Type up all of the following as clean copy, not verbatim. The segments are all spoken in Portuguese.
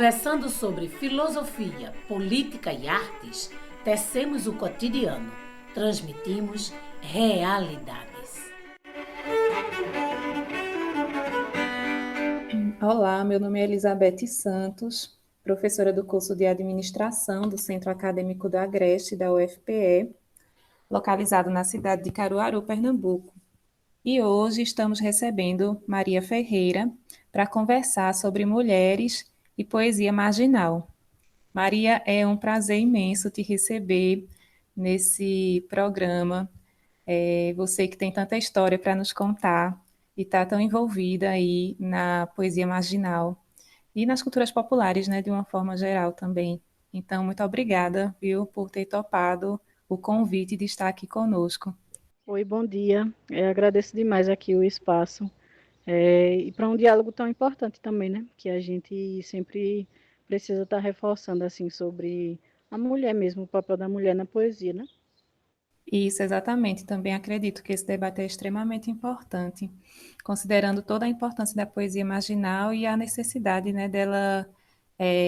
Conversando sobre filosofia, política e artes, tecemos o cotidiano, transmitimos realidades. Olá, meu nome é Elizabeth Santos, professora do curso de Administração do Centro Acadêmico do Agreste, da UFPE, localizado na cidade de Caruaru, Pernambuco. E hoje estamos recebendo Maria Ferreira para conversar sobre mulheres e poesia marginal. Maria, é um prazer imenso te receber nesse programa. Você que tem tanta história para nos contar e está tão envolvida aí na poesia marginal e nas culturas populares, né, de uma forma geral também. Então, muito obrigada, viu, por ter topado o convite de estar aqui conosco. Oi, bom dia. Agradeço demais aqui o espaço. E para um diálogo tão importante também, né? Que a gente sempre precisa estar reforçando assim sobre a mulher mesmo, o papel da mulher na poesia, né? Isso, exatamente. Também acredito que esse debate é extremamente importante, considerando toda a importância da poesia marginal e a necessidade, né, dela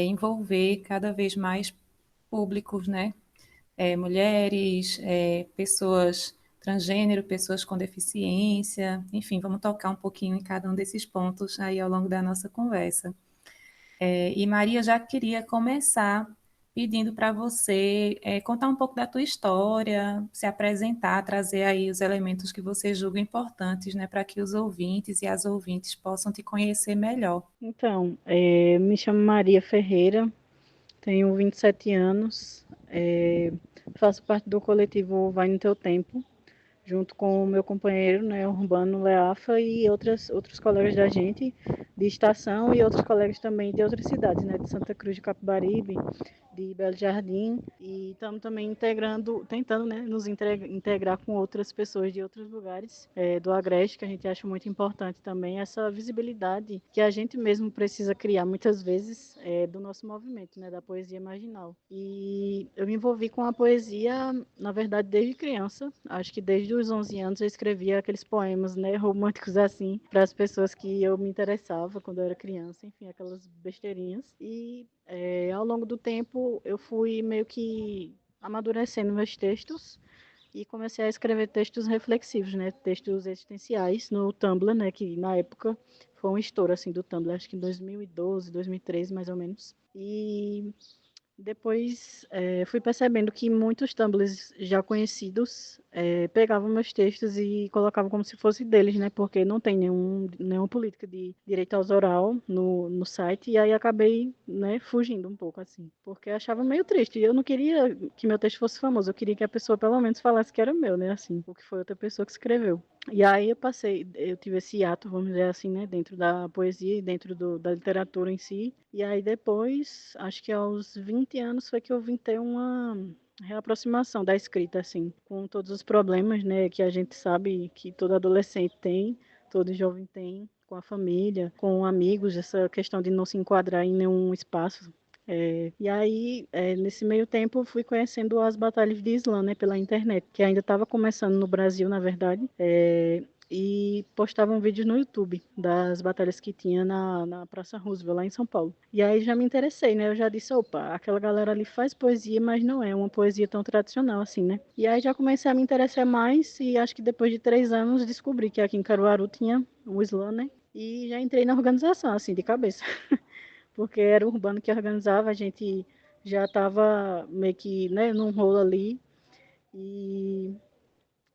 envolver cada vez mais públicos, né? Mulheres, pessoas transgênero, pessoas com deficiência, enfim, vamos tocar um pouquinho em cada um desses pontos aí ao longo da nossa conversa. E Maria, já queria começar pedindo para você contar um pouco da tua história, se apresentar, trazer aí os elementos que você julga importantes, né, para que os ouvintes e as ouvintes possam te conhecer melhor. Então, me chamo Maria Ferreira, tenho 27 anos, faço parte do coletivo Vai no Teu Tempo, junto com o meu companheiro, né, Urbano Leafa e outros colegas da gente de estação e outros colegas também de outras cidades, né, de Santa Cruz de Capibaribe, de Belo Jardim, e estamos também tentando, né, nos integrar com outras pessoas de outros lugares do Agreste, que a gente acha muito importante também essa visibilidade que a gente mesmo precisa criar muitas vezes do nosso movimento, né, da poesia marginal. E eu me envolvi com a poesia, na verdade, desde criança. Acho que desde os 11 anos eu escrevia aqueles poemas, né, românticos assim, para as pessoas que eu me interessava quando eu era criança, enfim, aquelas besteirinhas. E ao longo do tempo eu fui meio que amadurecendo meus textos e comecei a escrever textos reflexivos, né, textos existenciais no Tumblr, né, que na época foi um estouro assim do Tumblr, acho que em 2012, 2013 mais ou menos. E depois fui percebendo que muitos tumblers já conhecidos pegavam meus textos e colocavam como se fosse deles, né? Porque não tem nenhuma política de direito autoral no site, e aí acabei, né, fugindo um pouco, assim, porque achava meio triste. E eu não queria que meu texto fosse famoso, eu queria que a pessoa pelo menos falasse que era meu, né? Assim, o que foi outra pessoa que escreveu. E aí eu tive esse ato, vamos dizer assim, né, dentro da poesia e dentro da literatura em si. E aí depois, acho que aos 20 anos foi que eu vim ter uma reaproximação da escrita, assim, com todos os problemas, né, que a gente sabe que todo adolescente tem, todo jovem tem, com a família, com amigos, essa questão de não se enquadrar em nenhum espaço. E aí, nesse meio tempo, eu fui conhecendo as batalhas de Islã, né, pela internet, que ainda estava começando no Brasil, na verdade, e postavam vídeos no YouTube das batalhas que tinha na Praça Roosevelt, lá em São Paulo. E aí já me interessei, né, eu já disse, opa, aquela galera ali faz poesia, mas não é uma poesia tão tradicional assim, né. E aí já comecei a me interessar mais e acho que depois de 3 anos descobri que aqui em Caruaru tinha o Islã, né, e já entrei na organização, assim, de cabeça. Porque era o Urbano que organizava, a gente já estava meio que, né, num rolo ali, e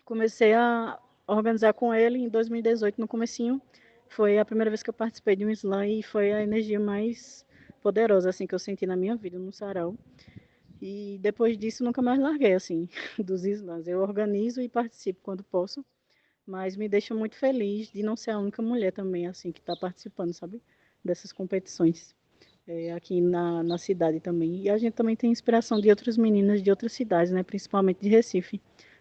comecei a organizar com ele em 2018, no comecinho. Foi a primeira vez que eu participei de um slam e foi a energia mais poderosa assim que eu senti na minha vida, no sarau. E depois disso nunca mais larguei assim dos slams. Eu organizo e participo quando posso, mas me deixa muito feliz de não ser a única mulher também assim que está participando, sabe, dessas competições aqui na cidade também. E a gente também tem inspiração de outras meninas de outras cidades, né? Principalmente de Recife.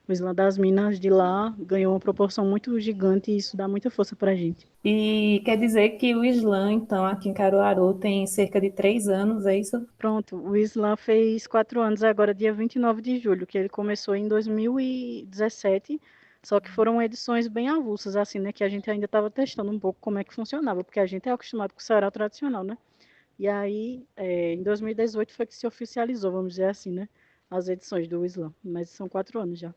O Islã das Minas de lá ganhou uma proporção muito gigante e isso dá muita força para a gente. E quer dizer que o Islã, então, aqui em Caruaru, tem cerca de 3 anos, é isso? Pronto, o Islã fez 4 anos agora, dia 29 de julho, que ele começou em 2017, só que foram edições bem avulsas, assim, né? Que a gente ainda estava testando um pouco como é que funcionava, porque a gente é acostumado com o sarau tradicional, né? E aí, em 2018 foi que se oficializou, vamos dizer assim, né? As edições do Islã, mas são 4 anos já.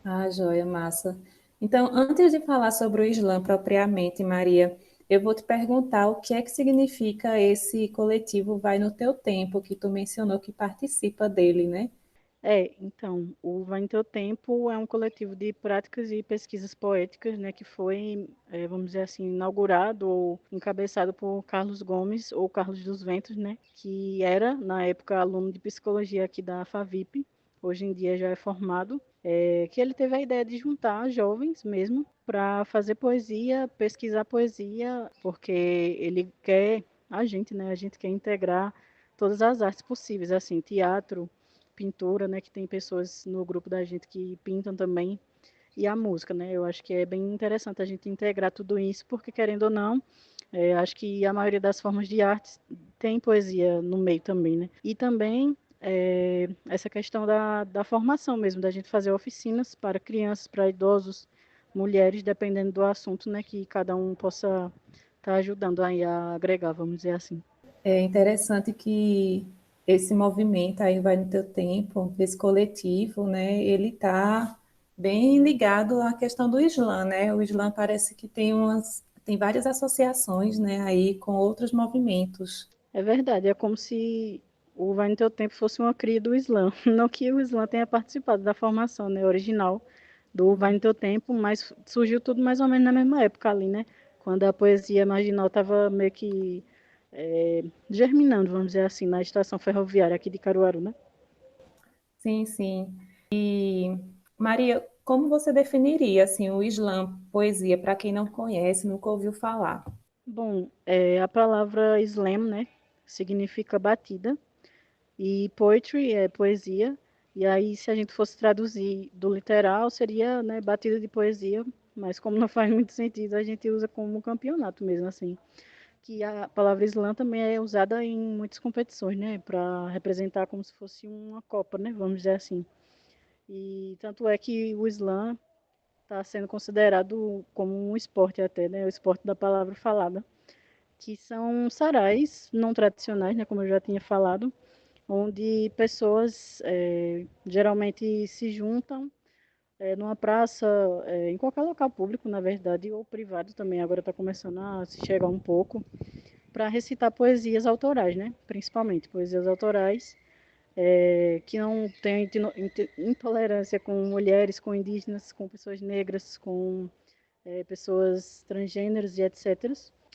Ah, joia, massa. Então, antes de falar sobre o Islã propriamente, Maria, eu vou te perguntar o que é que significa esse coletivo Vai no Teu Tempo, que tu mencionou que participa dele, né? Então, o Vai no Teu Tempo é um coletivo de práticas e pesquisas poéticas, né, que foi, vamos dizer assim, inaugurado ou encabeçado por Carlos Gomes, ou Carlos dos Ventos, né, que era, na época, aluno de psicologia aqui da FAVIP, hoje em dia já é formado, que ele teve a ideia de juntar jovens mesmo para fazer poesia, pesquisar poesia, porque ele quer, a gente quer integrar todas as artes possíveis, assim, teatro, pintura, né, que tem pessoas no grupo da gente que pintam também, e a música, né, eu acho que é bem interessante a gente integrar tudo isso, porque querendo ou não, acho que a maioria das formas de arte tem poesia no meio também, né, e também essa questão da formação mesmo, da gente fazer oficinas para crianças, para idosos, mulheres, dependendo do assunto, né, que cada um possa estar ajudando aí a agregar, vamos dizer assim. É interessante que esse movimento aí Vai no Teu Tempo, esse coletivo, né, ele está bem ligado à questão do Islã, né? O Islã parece que tem várias associações, né, aí com outros movimentos. É verdade, é como se o Vai no Teu Tempo fosse uma cria do Islã. Não que o Islã tenha participado da formação, né, original do Vai no Teu Tempo, mas surgiu tudo mais ou menos na mesma época ali, né? Quando a poesia marginal estava meio que germinando, vamos dizer assim, na estação ferroviária aqui de Caruaru, né? Sim, sim. E Maria, como você definiria assim o Islã, poesia, para quem não conhece, nunca ouviu falar? Bom, a palavra slam, né, significa batida, e poetry é poesia, e aí se a gente fosse traduzir do literal, seria, né, batida de poesia, mas como não faz muito sentido, a gente usa como um campeonato mesmo, assim. Que a palavra slam também é usada em muitas competições, né, para representar como se fosse uma copa, né, vamos dizer assim. E tanto é que o slam está sendo considerado como um esporte até, né, o esporte da palavra falada, que são sarais não tradicionais, né, como eu já tinha falado, onde pessoas geralmente se juntam numa praça, em qualquer local público, na verdade, ou privado também, agora está começando a se chegar um pouco, para recitar poesias autorais, né? Principalmente poesias autorais, que não têm intolerância com mulheres, com indígenas, com pessoas negras, com pessoas transgêneros e etc.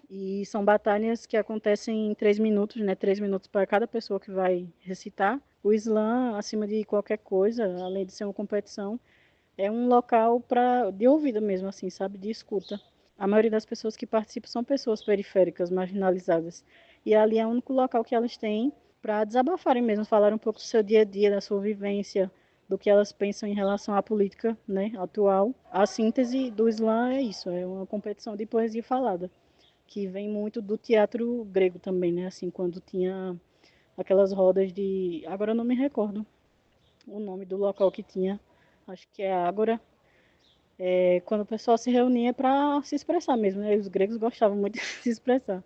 E são batalhas que acontecem em 3 minutos, né? 3 minutos para cada pessoa que vai recitar. O Islã, acima de qualquer coisa, além de ser uma competição, é um local de ouvida mesmo, assim, sabe? De escuta. A maioria das pessoas que participam são pessoas periféricas, marginalizadas. E ali é o único local que elas têm para desabafarem mesmo, falar um pouco do seu dia a dia, da sua vivência, do que elas pensam em relação à política, né, atual. A síntese do Islã é isso, é uma competição de poesia falada, que vem muito do teatro grego também, né, assim, quando tinha aquelas rodas de... Agora eu não me recordo o nome do local que tinha, acho que é Ágora, quando o pessoal se reunia para se expressar mesmo, né? Os gregos gostavam muito de se expressar.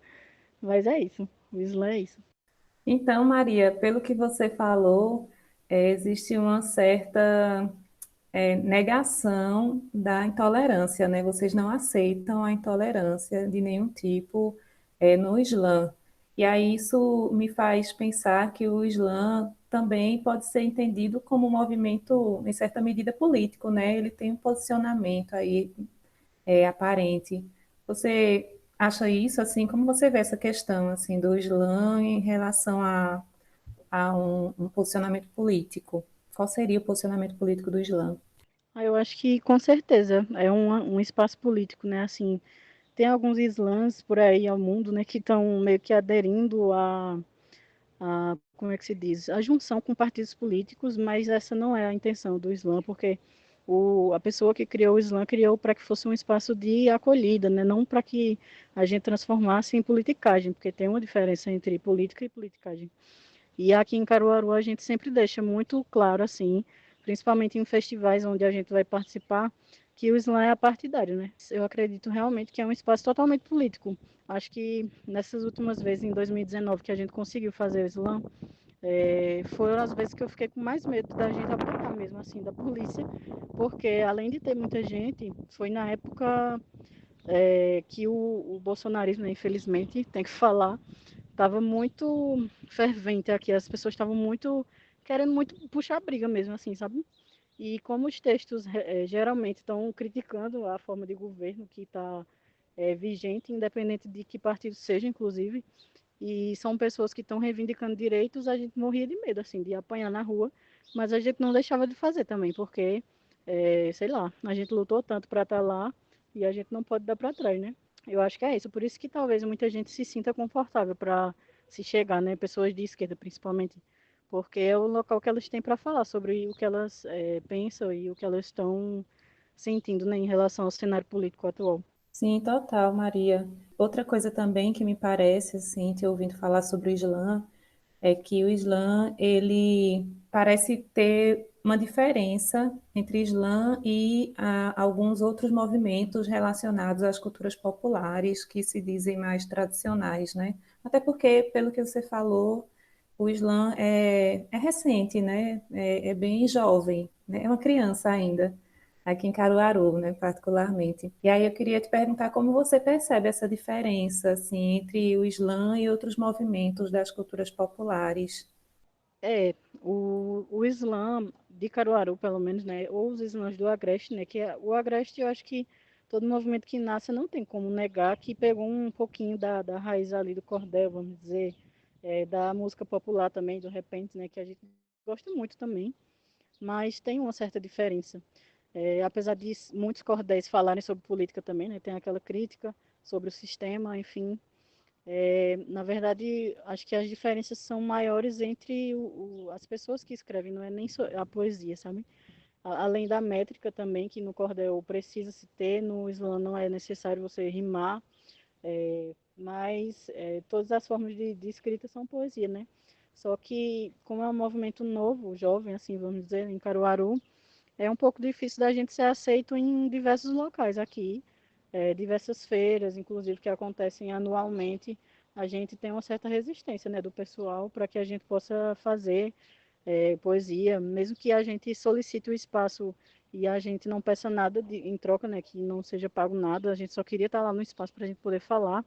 Mas é isso, o Islã é isso. Então, Maria, pelo que você falou, existe uma certa negação da intolerância, né? Vocês não aceitam a intolerância de nenhum tipo, no Islã. E aí isso me faz pensar que o Islã também pode ser entendido como um movimento, em certa medida, político, né? Ele tem um posicionamento aí aparente. Você acha isso assim? Como você vê essa questão assim do Islã em relação a um posicionamento político? Qual seria o posicionamento político do Islã? Eu acho que com certeza é um espaço político, né? Assim, tem alguns islãs por aí ao mundo, né, que estão meio que aderindo como é que se diz, a junção com partidos políticos, mas essa não é a intenção do Islã, porque a pessoa que criou o Islã criou para que fosse um espaço de acolhida, né? Não para que a gente transformasse em politicagem, porque tem uma diferença entre política e politicagem. E aqui em Caruaru a gente sempre deixa muito claro, assim, principalmente em festivais onde a gente vai participar, que o Islã é apartidário, né? Eu acredito realmente que é um espaço totalmente político. Acho que nessas últimas vezes, em 2019, que a gente conseguiu fazer o Islã, foram as vezes que eu fiquei com mais medo da gente apanhar mesmo, assim, da polícia, porque além de ter muita gente, foi na época que o bolsonarismo, né, infelizmente, tem que falar, estava muito fervente aqui, as pessoas estavam muito querendo muito puxar briga mesmo, assim, sabe? E como os textos geralmente estão criticando a forma de governo que está vigente, independente de que partido seja, inclusive, e são pessoas que estão reivindicando direitos, a gente morria de medo, assim, de apanhar na rua, mas a gente não deixava de fazer também, porque, sei lá, a gente lutou tanto para estar lá e a gente não pode dar para trás, né? Eu acho que é isso, por isso que talvez muita gente se sinta confortável para se chegar, né? Pessoas de esquerda, principalmente, porque é o local que elas têm para falar sobre o que elas pensam e o que elas estão sentindo, né, em relação ao cenário político atual. Sim, total, Maria. Outra coisa também que me parece, assim, te ouvindo falar sobre o Islã, é que o Islã, ele parece ter uma diferença entre Islã e alguns outros movimentos relacionados às culturas populares que se dizem mais tradicionais, né? Até porque, pelo que você falou, o Islã é recente, né? É bem jovem, né? É uma criança ainda aqui em Caruaru, né, particularmente. E aí eu queria te perguntar como você percebe essa diferença, assim, entre o Islã e outros movimentos das culturas populares. É, o Islã de Caruaru, pelo menos, né, ou os Islãs do Agreste, né, o Agreste, eu acho que todo movimento que nasce não tem como negar que pegou um pouquinho da raiz ali do cordel, vamos dizer, da música popular também, do repente, né, que a gente gosta muito também, mas tem uma certa diferença. Apesar de muitos cordéis falarem sobre política também, né, tem aquela crítica sobre o sistema, enfim, na verdade, acho que as diferenças são maiores entre as pessoas que escrevem, não é nem só a poesia, sabe? Além da métrica também, que no cordel precisa se ter, no slam não é necessário você rimar, mas todas as formas de escrita são poesia, né? Só que, como é um movimento novo, jovem, assim, vamos dizer, em Caruaru, é um pouco difícil da gente ser aceito em diversos locais aqui, diversas feiras, inclusive, que acontecem anualmente. A gente tem uma certa resistência, né, do pessoal para que a gente possa fazer poesia, mesmo que a gente solicite o espaço e a gente não peça nada em troca, né, que não seja pago nada, a gente só queria estar lá no espaço para a gente poder falar.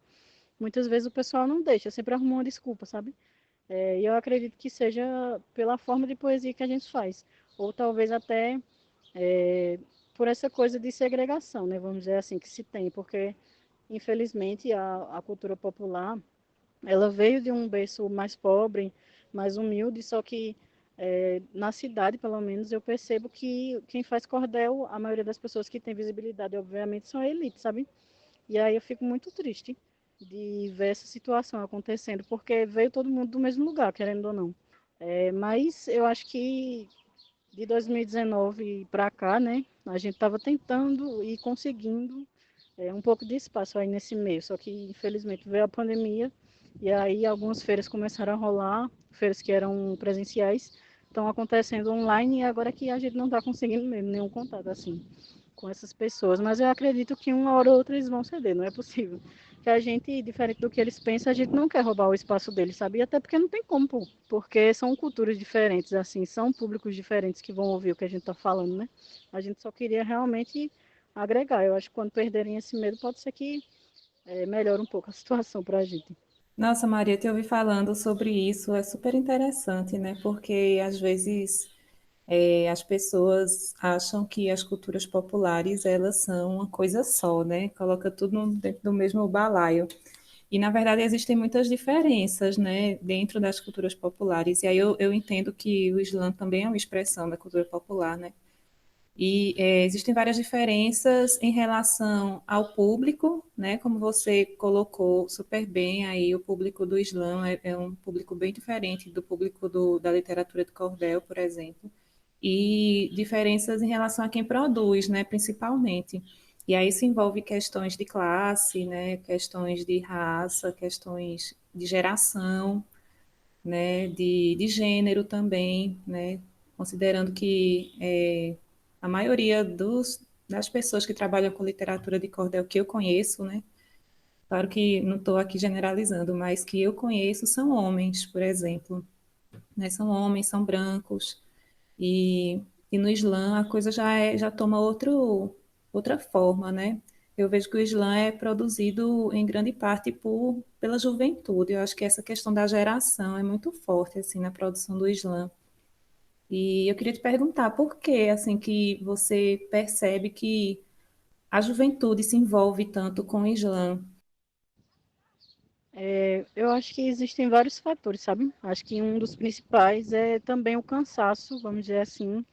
Muitas vezes o pessoal não deixa, sempre arruma uma desculpa, sabe? E eu acredito que seja pela forma de poesia que a gente faz, ou talvez até é, por essa coisa de segregação, né, vamos dizer assim, que se tem, porque infelizmente a cultura popular ela veio de um berço mais pobre, mais humilde, só que na cidade, pelo menos, eu percebo que quem faz cordel, a maioria das pessoas que tem visibilidade, obviamente, são a elite, sabe? E aí eu fico muito triste de ver essa situação acontecendo, porque veio todo mundo do mesmo lugar, querendo ou não. Mas eu acho que de 2019 para cá, né, a gente estava tentando e conseguindo um pouco de espaço aí nesse meio, só que infelizmente veio a pandemia e aí algumas feiras começaram a rolar, feiras que eram presenciais, estão acontecendo online e agora que a gente não está conseguindo mesmo nenhum contato assim com essas pessoas, mas eu acredito que uma hora ou outra eles vão ceder, não é possível. Que a gente, diferente do que eles pensam, a gente não quer roubar o espaço deles, sabe? Até porque não tem como, pô. Porque são culturas diferentes, assim, são públicos diferentes que vão ouvir o que a gente está falando, né? A gente só queria realmente agregar. Eu acho que quando perderem esse medo, pode ser que melhore um pouco a situação para a gente. Nossa, Maria, te ouvir falando sobre isso é super interessante, né? Porque às vezes as pessoas acham que as culturas populares elas são uma coisa só, né? Coloca tudo dentro do mesmo balaio. E, na verdade, existem muitas diferenças, né, dentro das culturas populares. E aí eu entendo que o Islã também é uma expressão da cultura popular, né? E existem várias diferenças em relação ao público, né? Como você colocou super bem aí, o público do Islã é um público bem diferente do público da literatura de cordel, por exemplo. E diferenças em relação a quem produz, né, principalmente. E aí isso envolve questões de classe, né, questões de raça, questões de geração, né, de gênero também, né, considerando que a maioria das pessoas que trabalham com literatura de cordel que eu conheço, né? Claro que não estou aqui generalizando, mas que eu conheço são homens, por exemplo, né? São homens, são brancos, e, e no Islã a coisa já toma outra forma, né? Eu vejo que o Islã é produzido em grande parte pela juventude. Eu acho que essa questão da geração é muito forte assim na produção do Islã. E eu queria te perguntar por que assim que você percebe que a juventude se envolve tanto com o Islã? Eu acho que existem vários fatores, sabe? Acho que um dos principais é também o cansaço, vamos dizer assim,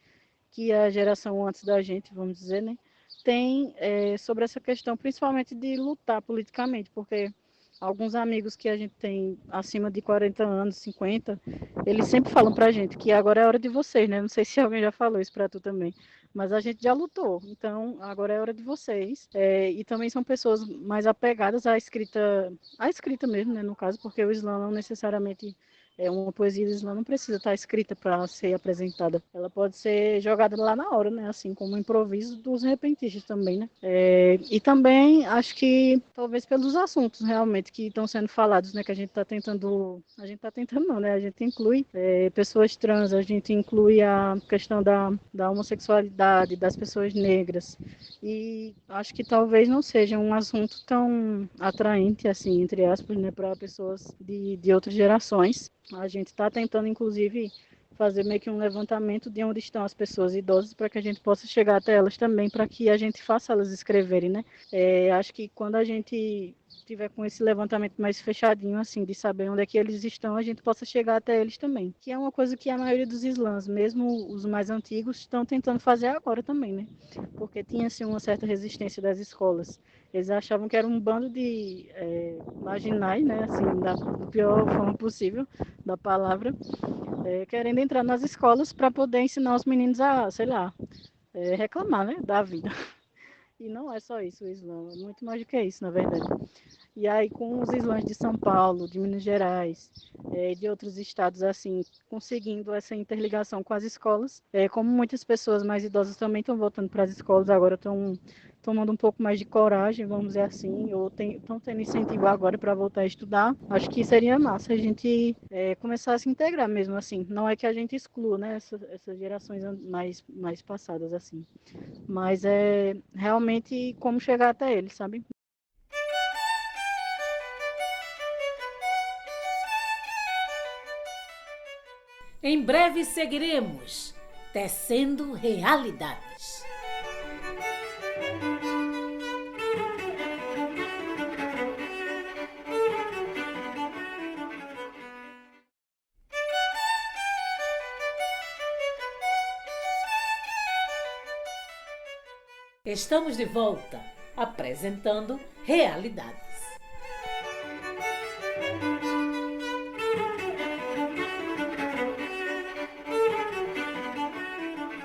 que a geração antes da gente, vamos dizer, né, tem sobre essa questão, principalmente de lutar politicamente, porque alguns amigos que a gente tem acima de 40 anos, 50, eles sempre falam pra gente que agora é hora de vocês, né? Não sei se alguém já falou isso pra tu também, mas a gente já lutou, então agora é hora de vocês. E também são pessoas mais apegadas à escrita mesmo, né, no caso, porque o Islã não necessariamente uma poesia do Islã não precisa estar escrita para ser apresentada. Ela pode ser jogada lá na hora, né? Assim como o improviso dos repentistas também, né? E também acho que talvez pelos assuntos realmente que estão sendo falados, né? Que a gente está tentando não, né? A gente inclui pessoas trans, a gente inclui a questão da homossexualidade, das pessoas negras. E acho que talvez não seja um assunto tão atraente, assim, entre aspas, né, para pessoas de outras gerações. A gente está tentando, inclusive, fazer meio que um levantamento de onde estão as pessoas idosas para que a gente possa chegar até elas também, para que a gente faça elas escreverem, né? Acho que quando a gente tiver com esse levantamento mais fechadinho, assim, de saber onde é que eles estão, a gente possa chegar até eles também. Que é uma coisa que a maioria dos slams, mesmo os mais antigos, estão tentando fazer agora também, né? Porque tinha, assim, uma certa resistência das escolas. Eles achavam que era um bando de marginais, né? Assim, da pior forma possível da palavra, querendo entrar nas escolas para poder ensinar os meninos a, sei lá, reclamar, né, da vida. E não é só isso o Islã, é muito mais do que isso, na verdade. E aí, com os Islãs de São Paulo, de Minas Gerais, de outros estados, assim, conseguindo essa interligação com as escolas, como muitas pessoas mais idosas também estão voltando para as escolas, agora estão tomando um pouco mais de coragem, vamos dizer assim, ou estão tendo incentivo agora para voltar a estudar. Acho que seria massa a gente começar a se integrar mesmo, assim. Não é que a gente exclua, né, essas gerações mais passadas, assim. Mas é realmente como chegar até eles, sabe? Em breve seguiremos tecendo realidades. Estamos de volta apresentando realidades.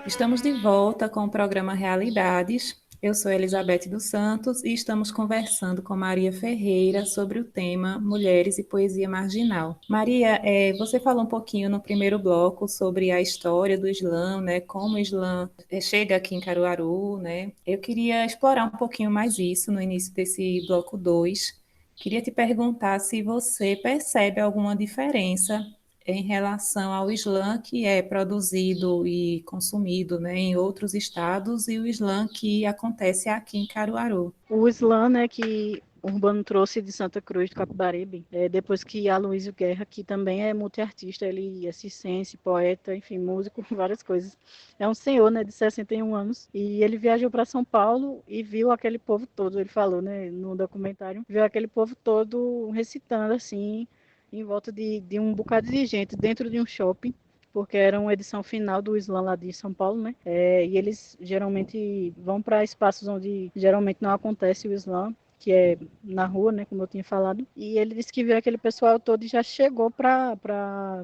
Estamos de volta com o programa Realidades. Eu sou Elizabeth dos Santos e estamos conversando com Maria Ferreira sobre o tema Mulheres e Poesia Marginal. Maria, você falou um pouquinho no primeiro bloco sobre a história do Islã, né, como o Islã chega aqui em Caruaru, né? Eu queria explorar um pouquinho mais isso no início desse bloco 2. Queria te perguntar se você percebe alguma diferença em relação ao Islã que é produzido e consumido, né, em outros estados e o Islã que acontece aqui em Caruaru. O Islã, né, que Urbano trouxe de Santa Cruz do Capibaribe, depois que Aloysio Guerra, que também é multiartista, ele é circense, poeta, enfim, músico, várias coisas. É um senhor, né, de 61 anos, e ele viajou para São Paulo e viu aquele povo todo, ele falou, né, no documentário, viu aquele povo todo recitando, assim, em volta de um bocado de gente, dentro de um shopping, porque era uma edição final do Islã lá de São Paulo, né? E eles geralmente vão para espaços onde geralmente não acontece o Islã, que é na rua, né, como eu tinha falado. E ele disse que viu aquele pessoal todo e já chegou para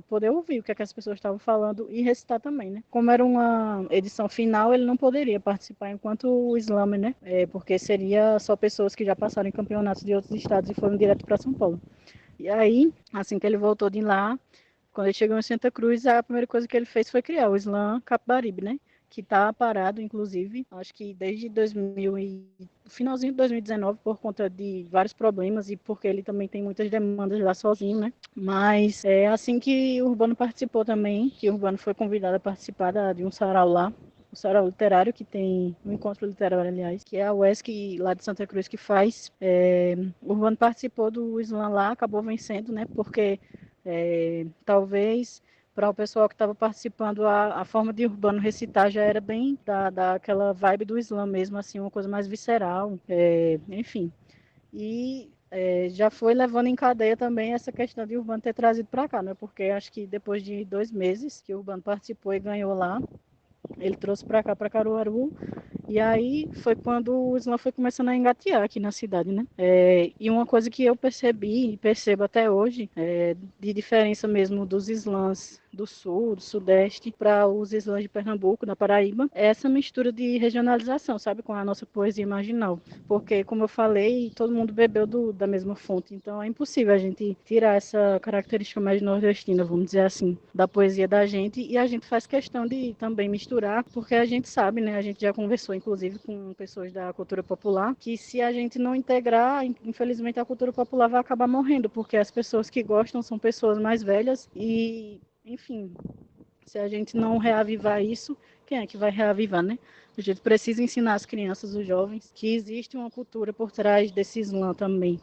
poder ouvir o que, é que as pessoas estavam falando e recitar também, né? Como era uma edição final, ele não poderia participar enquanto o Islã, né? Porque seria só pessoas que já passaram em campeonatos de outros estados e foram direto para São Paulo. E aí, assim que ele voltou de lá, quando ele chegou em Santa Cruz, a primeira coisa que ele fez foi criar o Islã Capibaribe, né? que está parado, inclusive, acho que desde 2000 finalzinho de 2019, por conta de vários problemas e porque ele também tem muitas demandas lá sozinho, né? Mas é assim que o Urbano participou também, que o Urbano foi convidado a participar de um sarau lá, o sarau literário, que tem um encontro literário, aliás, que é a UESC lá de Santa Cruz que faz. O Urbano participou do Slam lá, acabou vencendo, né? Porque talvez para o pessoal que estava participando, a forma de Urbano recitar já era bem daquela vibe do Slam mesmo, assim, uma coisa mais visceral, enfim. E já foi levando em cadeia também essa questão de Urbano ter trazido para cá, né? Porque acho que depois de 2 meses que o Urbano participou e ganhou lá, ele trouxe para cá, para Caruaru, e aí foi quando o Slam foi começando a engatear aqui na cidade, né? E uma coisa que eu percebi e percebo até hoje, de diferença mesmo dos slams do sul, do sudeste, para os slams de Pernambuco, da Paraíba, é essa mistura de regionalização, sabe? Com a nossa poesia marginal. Porque, como eu falei, todo mundo bebeu da mesma fonte, então é impossível a gente tirar essa característica mais nordestina, vamos dizer assim, da poesia da gente, e a gente faz questão de também misturar, porque a gente sabe, né? A gente já conversou inclusive com pessoas da cultura popular, que se a gente não integrar, infelizmente a cultura popular vai acabar morrendo, porque as pessoas que gostam são pessoas mais velhas e, enfim, se a gente não reavivar isso, quem é que vai reavivar, né? A gente precisa ensinar as crianças, os jovens, que existe uma cultura por trás desse slam também.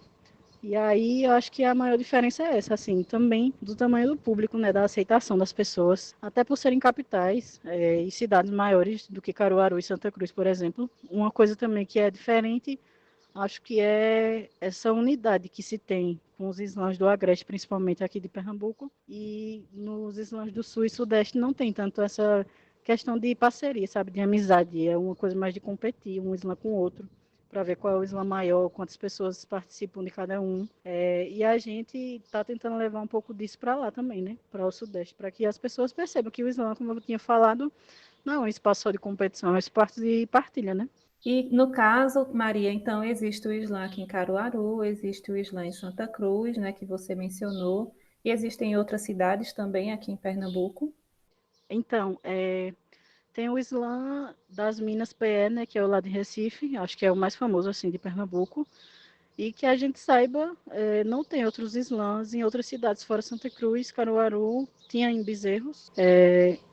E aí eu acho que a maior diferença é essa, assim, também do tamanho do público, né, da aceitação das pessoas, até por serem capitais e cidades maiores do que Caruaru e Santa Cruz, por exemplo. Uma coisa também que é diferente, acho que é essa unidade que se tem com os slams do Agreste, principalmente aqui de Pernambuco, e nos slams do Sul e Sudeste não tem tanto essa questão de parceria, sabe, de amizade, é uma coisa mais de competir um slam com o outro para ver qual é o slam maior, quantas pessoas participam de cada um. E a gente está tentando levar um pouco disso para lá também, né? Para o Sudeste, para que as pessoas percebam que o slam, como eu tinha falado, não é um espaço só de competição, é um espaço de partilha, né? E no caso, Maria, então existe o Slam aqui em Caruaru, existe o Slam em Santa Cruz, né, que você mencionou, e existem outras cidades também aqui em Pernambuco. Então, tem o slam das Minas PE, né, que é o lá de Recife, acho que é o mais famoso assim de Pernambuco. E que a gente saiba, não tem outros slams em outras cidades, fora Santa Cruz, Caruaru, tinha em Bezerros,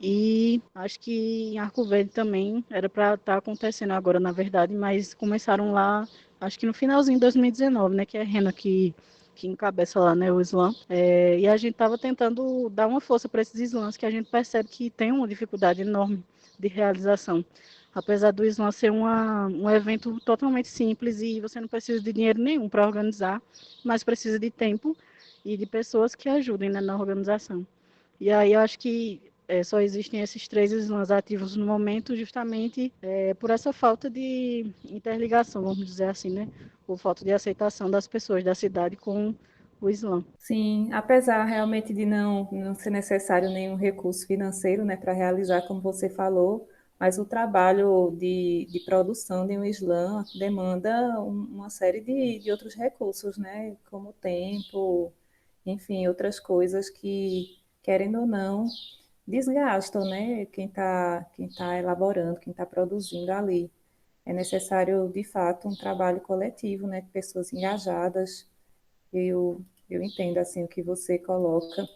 e acho que em Arco Verde também era para estar acontecendo agora, na verdade, mas começaram lá, acho que no finalzinho de 2019, né, que é a Rena que encabeça lá, né, o slam, e a gente estava tentando dar uma força para esses slams que a gente percebe que tem uma dificuldade enorme de realização. Apesar do Slam ser um evento totalmente simples e você não precisa de dinheiro nenhum para organizar, mas precisa de tempo e de pessoas que ajudem, né, na organização. E aí eu acho que só existem esses 3 slams ativos no momento, justamente por essa falta de interligação, vamos dizer assim, né? Por falta de aceitação das pessoas da cidade com o slam. Sim, apesar realmente de não ser necessário nenhum recurso financeiro, né, para realizar, como você falou, mas o trabalho de produção de um slam demanda uma série de outros recursos, né, como tempo, enfim, outras coisas que, querendo ou não, desgastam, né, quem tá elaborando, quem está produzindo ali. É necessário, de fato, um trabalho coletivo, né, de pessoas engajadas. Eu entendo assim o que você coloca,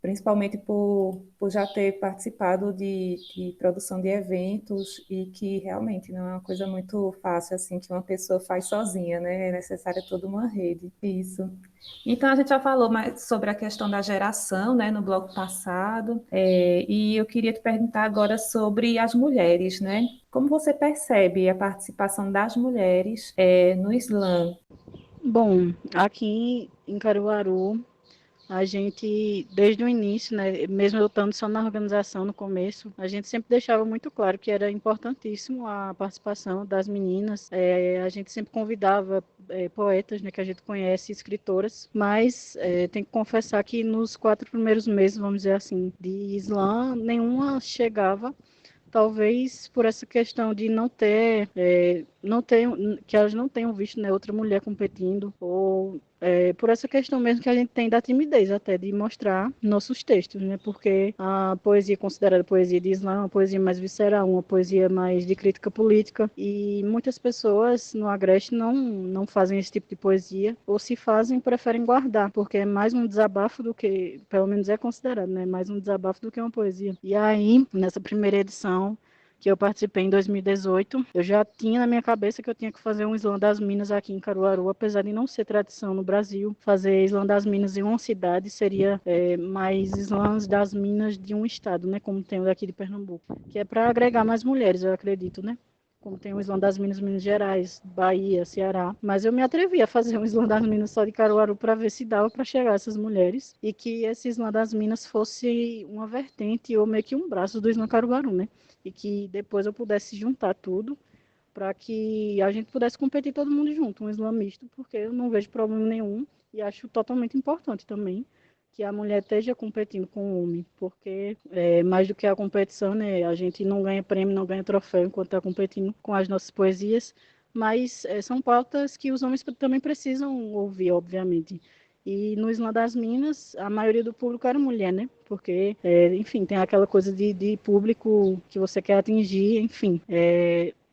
principalmente por já ter participado de produção de eventos e que realmente não é uma coisa muito fácil assim que uma pessoa faz sozinha, né? É necessária toda uma rede. Isso. Então a gente já falou mais sobre a questão da geração, né, no bloco passado, e eu queria te perguntar agora sobre as mulheres, né? Como você percebe a participação das mulheres, no Islã? Bom, aqui em Caruaru, a gente, desde o início, né, mesmo eu estando só na organização no começo, a gente sempre deixava muito claro que era importantíssimo a participação das meninas. A gente sempre convidava poetas, né, que a gente conhece, escritoras, mas tem que confessar que nos 4 primeiros meses, vamos dizer assim, de Islã, nenhuma chegava. Talvez por essa questão de não ter que elas não tenham visto, né, outra mulher competindo, ou por essa questão mesmo que a gente tem da timidez até de mostrar nossos textos, né, porque a poesia é considerada poesia de Islã, uma poesia mais visceral, uma poesia mais de crítica política, e muitas pessoas no Agreste não fazem esse tipo de poesia, ou se fazem, preferem guardar, porque é mais um desabafo do que, pelo menos é considerado, né, mais um desabafo do que uma poesia. E aí, nessa primeira edição, que eu participei em 2018, eu já tinha na minha cabeça que eu tinha que fazer um Islã das Minas aqui em Caruaru, apesar de não ser tradição no Brasil. Fazer Islã das Minas em uma cidade seria mais Islãs das Minas de um estado, né, como tem o daqui de Pernambuco, que é para agregar mais mulheres, eu acredito, né? Como tem o Islã das Minas, Minas Gerais, Bahia, Ceará. Mas eu me atrevi a fazer um Islã das Minas só de Caruaru para ver se dava para chegar a essas mulheres e que esse Islã das Minas fosse uma vertente ou meio que um braço do Islã Caruaru, né? E que depois eu pudesse juntar tudo para que a gente pudesse competir todo mundo junto, um islamista, porque eu não vejo problema nenhum e acho totalmente importante também que a mulher esteja competindo com o homem, porque mais do que a competição, né, a gente não ganha prêmio, não ganha troféu enquanto está competindo com as nossas poesias, mas são pautas que os homens também precisam ouvir, obviamente. E no Islã das Minas, a maioria do público era mulher, né? Porque, enfim, tem aquela coisa de público que você quer atingir, enfim.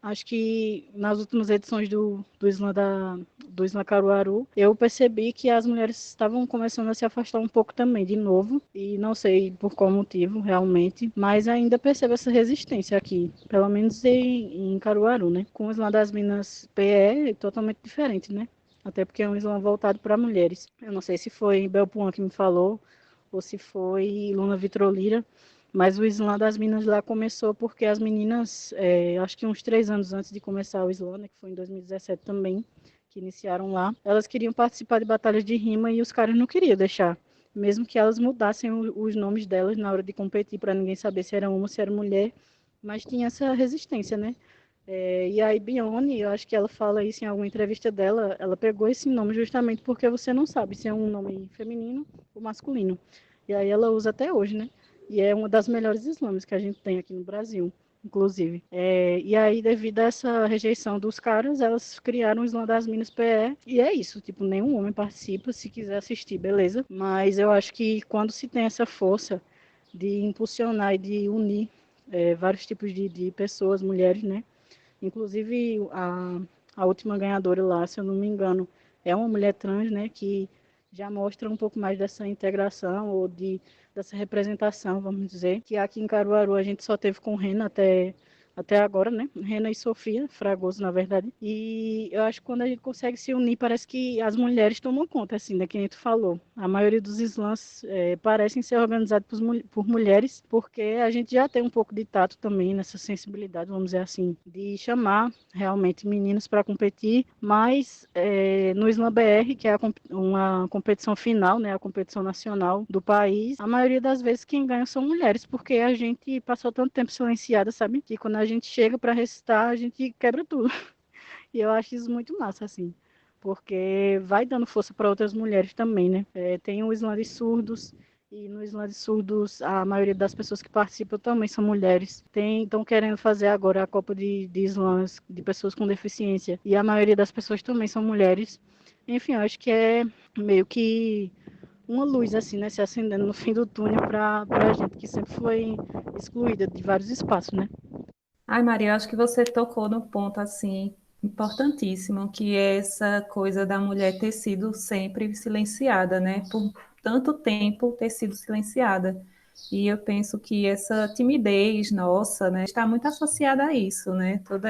Acho que nas últimas edições do Islã Caruaru, eu percebi que as mulheres estavam começando a se afastar um pouco também, de novo, e não sei por qual motivo, realmente, mas ainda percebo essa resistência aqui, pelo menos em Caruaru, né? Com o Islã das Minas PE é totalmente diferente, né? Até porque é um Islã voltado para mulheres. Eu não sei se foi Belpuan que me falou, ou se foi Luna Vitrolira, mas o Islã das Minas lá começou porque as meninas, acho que uns 3 anos antes de começar o Islã, né, que foi em 2017 também, que iniciaram lá, elas queriam participar de batalhas de rima e os caras não queriam deixar. Mesmo que elas mudassem os nomes delas na hora de competir, para ninguém saber se era uma ou se era mulher, mas tinha essa resistência, né? E aí, Bione, eu acho que ela fala isso em alguma entrevista dela, ela pegou esse nome justamente porque você não sabe se é um nome feminino ou masculino. E aí ela usa até hoje, né? E é uma das melhores slams que a gente tem aqui no Brasil, inclusive. E aí, devido a essa rejeição dos caras, elas criaram o Slam das Minas PE, e é isso, tipo, nenhum homem participa, se quiser assistir, beleza? Mas eu acho que quando se tem essa força de impulsionar e de unir vários tipos de pessoas, mulheres, né? Inclusive, a última ganhadora lá, se eu não me engano, é uma mulher trans, né, que já mostra um pouco mais dessa integração ou dessa representação, vamos dizer, que aqui em Caruaru a gente só teve com Rena até agora, né? Rena e Sofia Fragoso, na verdade. E eu acho que quando a gente consegue se unir, parece que as mulheres tomam conta, assim, né? Que a gente falou. A maioria dos slams parecem ser organizados por mulheres, porque a gente já tem um pouco de tato também nessa sensibilidade, vamos dizer assim, de chamar realmente meninas para competir, mas no Slam BR, que é uma competição final, né? A competição nacional do país, a maioria das vezes quem ganha são mulheres, porque a gente passou tanto tempo silenciada, sabe? Que quando a gente chega para recitar, a gente quebra tudo. E eu acho isso muito massa, assim, porque vai dando força para outras mulheres também, né? Tem o Islã de Surdos, e no Islã de Surdos a maioria das pessoas que participam também são mulheres. Estão querendo fazer agora a Copa de Islãs de pessoas com deficiência, e a maioria das pessoas também são mulheres. Enfim, eu acho que é meio que uma luz, assim, né, se acendendo no fim do túnel para a gente que sempre foi excluída de vários espaços, né? Ai, Maria, eu acho que você tocou no ponto assim importantíssimo, que é essa coisa da mulher ter sido sempre silenciada, né? Por tanto tempo ter sido silenciada. E eu penso que essa timidez nossa, né, está muito associada a isso, né? Toda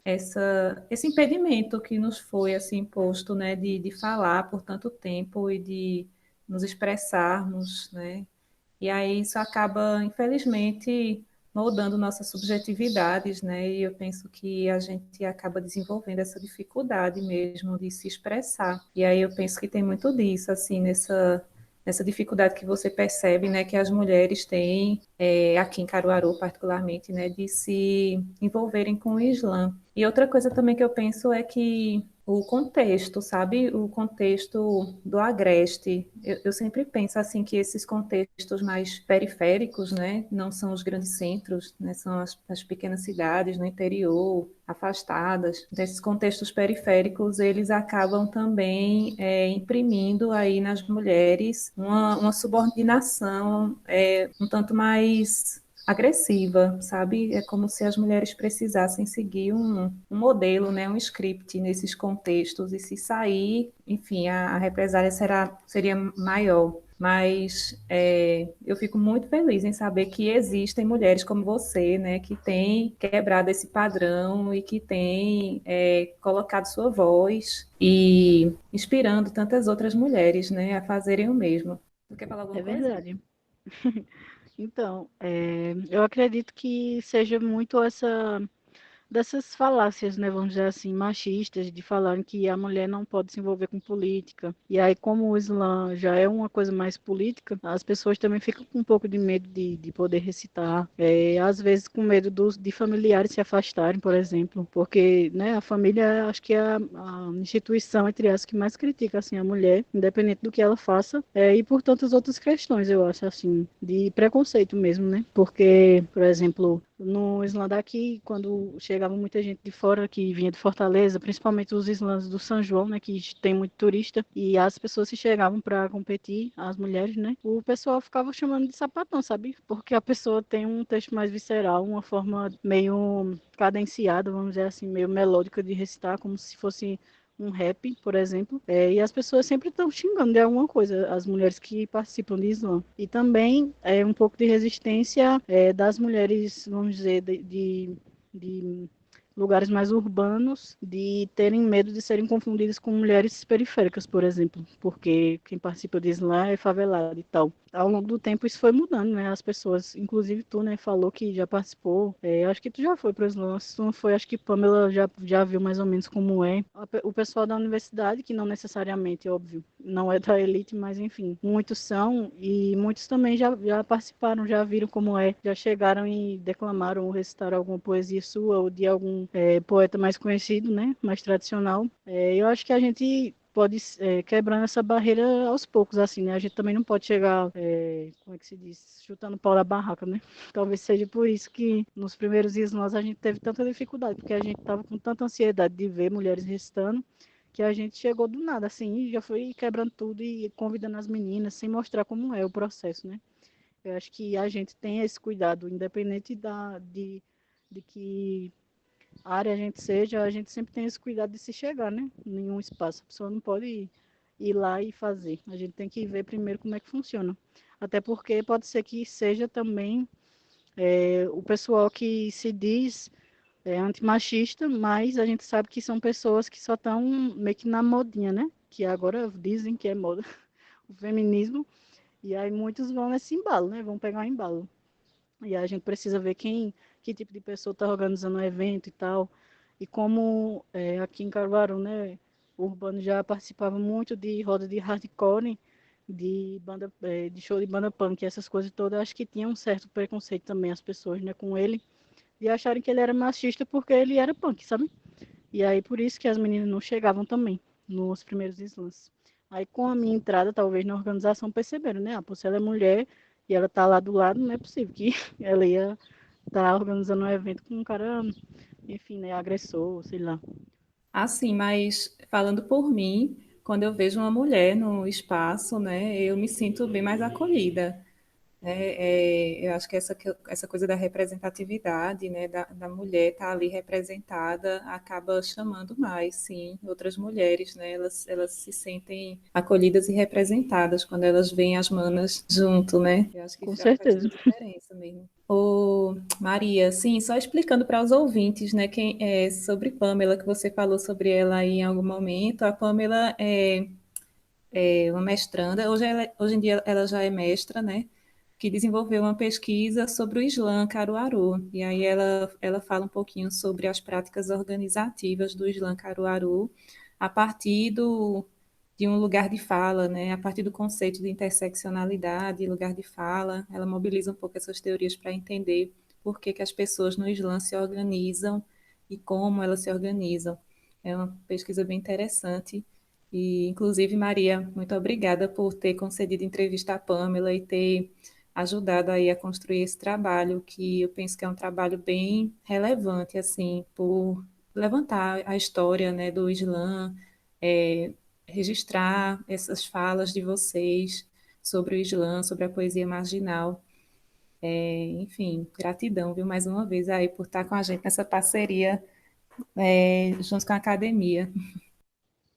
esse impedimento que nos foi assim imposto, né, de falar por tanto tempo e de nos expressarmos, né? E aí isso acaba, infelizmente, moldando nossas subjetividades, né? E eu penso que a gente acaba desenvolvendo essa dificuldade mesmo de se expressar. E aí eu penso que tem muito disso, assim, nessa dificuldade que você percebe, né, que as mulheres têm, aqui em Caruaru particularmente, né, de se envolverem com o Islã. E outra coisa também que eu penso é que o contexto, sabe? O contexto do Agreste. Eu sempre penso assim que esses contextos mais periféricos, né, não são os grandes centros, né, são as pequenas cidades no interior, afastadas. Então, esses contextos periféricos, eles acabam também imprimindo aí nas mulheres uma subordinação um tanto mais agressiva, sabe? É como se as mulheres precisassem seguir um modelo, né, um script nesses contextos, e se sair, enfim, a represália seria maior. Mas eu fico muito feliz em saber que existem mulheres como você, né, que têm quebrado esse padrão e que têm colocado sua voz e inspirando tantas outras mulheres, né, a fazerem o mesmo. Você quer falar alguma É coisa? verdade. Então, eu acredito que seja muito dessas falácias, né, vamos dizer assim, machistas, de falarem que a mulher não pode se envolver com política. E aí, como o Islã já é uma coisa mais política, as pessoas também ficam com um pouco de medo de poder recitar. Às vezes com medo de familiares se afastarem, por exemplo, porque, né, a família, acho que é a instituição, entre as que mais critica, assim, a mulher, independente do que ela faça, e por tantas outras questões, eu acho, assim, de preconceito mesmo, né? Porque, por exemplo, no Islã daqui, quando chegava muita gente de fora que vinha de Fortaleza, principalmente os islãs do São João, né, que tem muito turista, e as pessoas que chegavam para competir, as mulheres, né, o pessoal ficava chamando de sapatão, sabe? Porque a pessoa tem um texto mais visceral, uma forma meio cadenciada, vamos dizer assim, meio melódica de recitar, como se fosse um rap, por exemplo, e as pessoas sempre estão xingando de alguma coisa, as mulheres que participam de Islã. E também um pouco de resistência das mulheres, vamos dizer, de lugares mais urbanos, de terem medo de serem confundidas com mulheres periféricas, por exemplo, porque quem participa de Islã é favelado e tal. Ao longo do tempo isso foi mudando, né? As pessoas, inclusive tu, né, falou que já participou. Acho que tu já foi para o Islã. Se tu não foi, acho que Pamela já viu mais ou menos como é. O pessoal da universidade, que não necessariamente, óbvio, não é da elite, mas enfim, muitos são e muitos também já participaram, já viram como é, já chegaram e declamaram ou recitaram alguma poesia sua ou de algum poeta mais conhecido, né, mais tradicional. Eu acho que a gente pode quebrando essa barreira aos poucos, assim, né? A gente também não pode chegar, como é que se diz, chutando o pau da barraca, né? Talvez seja por isso que nos primeiros dias nós a gente teve tanta dificuldade, porque a gente estava com tanta ansiedade de ver mulheres recitando, que a gente chegou do nada, assim, e já foi quebrando tudo e convidando as meninas, sem mostrar como é o processo, né? Eu acho que a gente tem esse cuidado, independente de que área a gente seja, a gente sempre tem esse cuidado de se chegar, né? Em nenhum espaço. A pessoa não pode ir lá e fazer. A gente tem que ver primeiro como é que funciona. Até porque pode ser que seja também o pessoal que se diz antimachista, mas a gente sabe que são pessoas que só estão meio que na modinha, né? Que agora dizem que é moda, o feminismo. E aí muitos vão nesse embalo, né? Vão pegar o embalo. E a gente precisa ver que tipo de pessoa está organizando o evento e tal. E como aqui em Caruaru, né, o Urbano já participava muito de roda de hardcore, de banda, de show de banda punk, essas coisas todas, acho que tinha um certo preconceito também as pessoas, né, com ele, de acharem que ele era machista porque ele era punk, sabe? E aí por isso que as meninas não chegavam também nos primeiros slams. Aí com a minha entrada, talvez na organização perceberam, né? Ah, pô, se ela é mulher e ela tá lá do lado, não é possível que ela ia estar organizando um evento com um cara, enfim, né, agressor, sei lá. Assim, mas falando por mim, quando eu vejo uma mulher no espaço, né, eu me sinto bem mais acolhida. Eu acho que essa coisa da representatividade, né, da mulher estar ali representada, acaba chamando mais, sim, outras mulheres, né, elas se sentem acolhidas e representadas quando elas veem as manas junto, né? Eu acho que Com faz certeza. toda a diferença mesmo. Ô, Maria, sim, só explicando para os ouvintes, né, sobre Pamela, que você falou sobre ela aí em algum momento. A Pamela é uma mestranda, hoje em dia ela já é mestra, né? Que desenvolveu uma pesquisa sobre o Islã Caruaru. E aí ela fala um pouquinho sobre as práticas organizativas do Islã Caruaru a partir de um lugar de fala, né? A partir do conceito de interseccionalidade, lugar de fala. Ela mobiliza um pouco essas teorias para entender por que as pessoas no Islã se organizam e como elas se organizam. É uma pesquisa bem interessante. E, inclusive, Maria, muito obrigada por ter concedido entrevista à Pamela e ter ajudado aí a construir esse trabalho, que eu penso que é um trabalho bem relevante, assim, por levantar a história, né, do Islã, é, registrar essas falas de vocês sobre o Islã, sobre a poesia marginal. Enfim, gratidão, viu, mais uma vez aí por estar com a gente nessa parceria, junto com a academia.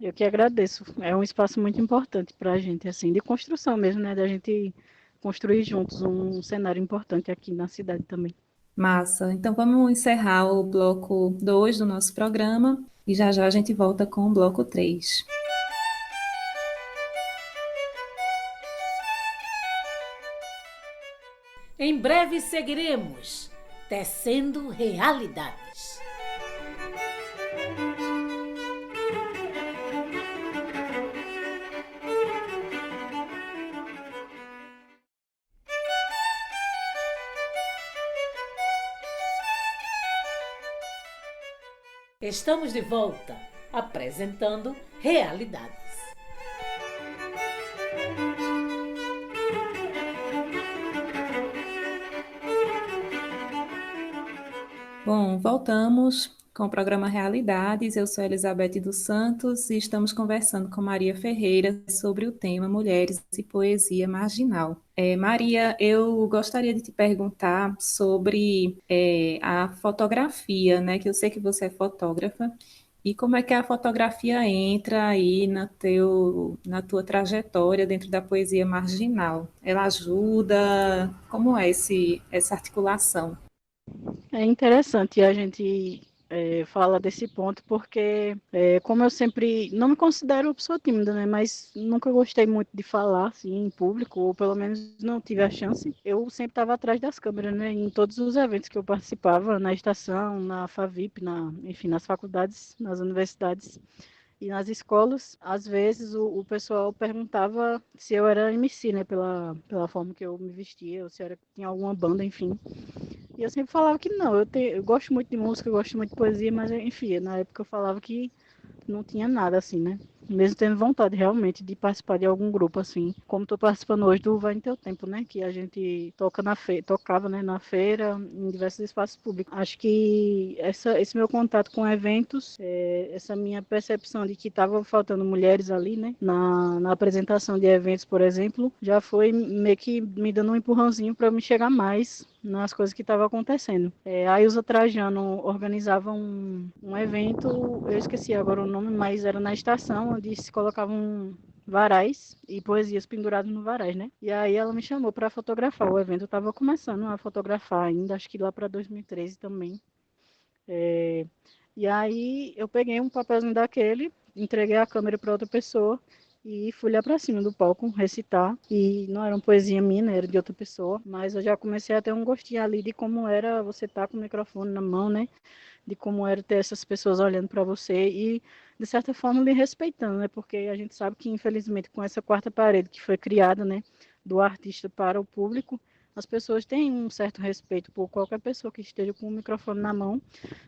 Eu que agradeço. É um espaço muito importante para a gente, assim, de construção mesmo, né? Da gente construir juntos um cenário importante aqui na cidade também. Massa. Então vamos encerrar o bloco 2 do nosso programa e já já a gente volta com o bloco 3. Em breve seguiremos tecendo realidades. Estamos de volta, apresentando realidades. Bom, voltamos com o programa Realidades. Eu sou Elizabeth dos Santos e estamos conversando com Maria Ferreira sobre o tema Mulheres e Poesia Marginal. Maria, eu gostaria de te perguntar sobre a fotografia, né? Que eu sei que você é fotógrafa. E como é que a fotografia entra aí na tua trajetória dentro da poesia marginal? Ela ajuda? Como é essa articulação? É interessante a gente falar desse ponto, porque como eu sempre não me considero uma pessoa tímida, né? Mas nunca gostei muito de falar assim em público, ou pelo menos não tive a chance. Eu sempre estava atrás das câmeras, né? Em todos os eventos que eu participava, na estação, na FAVIP, enfim, nas faculdades, nas universidades. E nas escolas, às vezes o pessoal perguntava se eu era MC, né? Pela forma que eu me vestia, ou se eu tinha alguma banda, enfim. E eu sempre falava que não, eu gosto muito de música, eu gosto muito de poesia, mas enfim, na época eu falava que não tinha nada assim, né? Mesmo tendo vontade realmente de participar de algum grupo assim, como estou participando hoje do Vai no Teu Tempo, né? Que a gente tocava, né, na feira, em diversos espaços públicos. Acho que esse meu contato com eventos, essa minha percepção de que estava faltando mulheres ali, né? Na apresentação de eventos, por exemplo, já foi meio que me dando um empurrãozinho para eu me chegar mais nas coisas que estavam acontecendo. A Ilza Trajano organizava um evento, eu esqueci agora o nome, mas era na estação, onde se colocavam varais e poesias penduradas no varais, né? E aí ela me chamou para fotografar. O evento estava começando a fotografar ainda, acho que lá para 2013 também. E aí eu peguei um papelzinho daquele, entreguei a câmera para outra pessoa e fui lá para cima do palco recitar. E não era uma poesia minha, né, era de outra pessoa, mas eu já comecei a ter um gostinho ali de como era você estar com o microfone na mão, né? De como era ter essas pessoas olhando para você e, de certa forma, lhe respeitando, né? Porque a gente sabe que, infelizmente, com essa quarta parede que foi criada, né, do artista para o público, as pessoas têm um certo respeito por qualquer pessoa que esteja com o microfone na mão,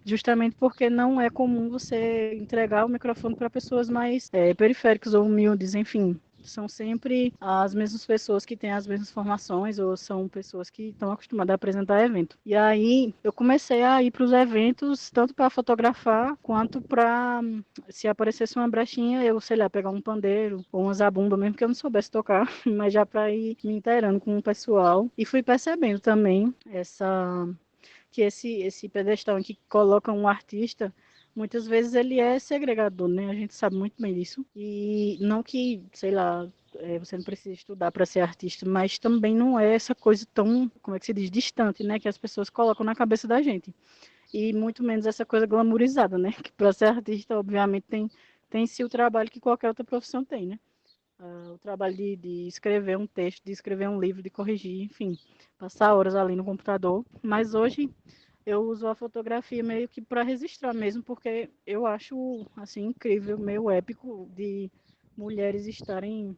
justamente porque não é comum você entregar o microfone para pessoas mais periféricas ou humildes, enfim. São sempre as mesmas pessoas que têm as mesmas formações ou são pessoas que estão acostumadas a apresentar evento. E aí eu comecei a ir para os eventos tanto para fotografar quanto para, se aparecesse uma brechinha, eu, sei lá, pegar um pandeiro ou uma zabumba, mesmo que eu não soubesse tocar, mas já para ir me inteirando com o pessoal. E fui percebendo também que esse pedestal em que coloca um artista, muitas vezes ele é segregador, né? A gente sabe muito bem disso. E não que, sei lá, você não precisa estudar para ser artista, mas também não é essa coisa tão, como é que se diz, distante, né? Que as pessoas colocam na cabeça da gente. E muito menos essa coisa glamourizada, né? Que para ser artista, obviamente, tem sim o trabalho que qualquer outra profissão tem, né? O trabalho de escrever um texto, de escrever um livro, de corrigir, enfim, passar horas ali no computador. Mas hoje eu uso a fotografia meio que para registrar mesmo, porque eu acho assim incrível, meio épico de mulheres estarem,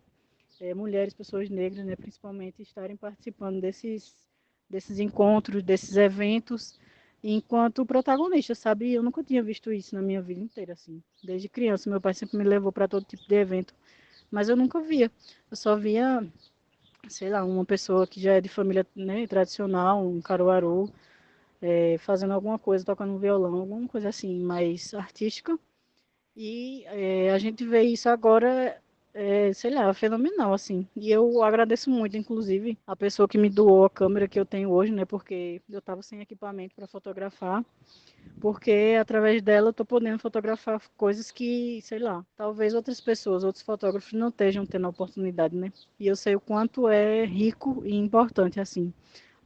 mulheres, pessoas negras, né, principalmente, estarem participando desses encontros, desses eventos, enquanto protagonista, sabe? Eu nunca tinha visto isso na minha vida inteira, assim. Desde criança, meu pai sempre me levou para todo tipo de evento, mas eu nunca via. Eu só via, sei lá, uma pessoa que já é de família, né, tradicional, um Caruaru, fazendo alguma coisa, tocando um violão, alguma coisa assim, mais artística. E a gente vê isso agora, sei lá, fenomenal, assim. E eu agradeço muito, inclusive, a pessoa que me doou a câmera que eu tenho hoje, né? Porque eu estava sem equipamento para fotografar, porque através dela eu estou podendo fotografar coisas que, sei lá, talvez outras pessoas, outros fotógrafos não estejam tendo a oportunidade, né? E eu sei o quanto é rico e importante, assim,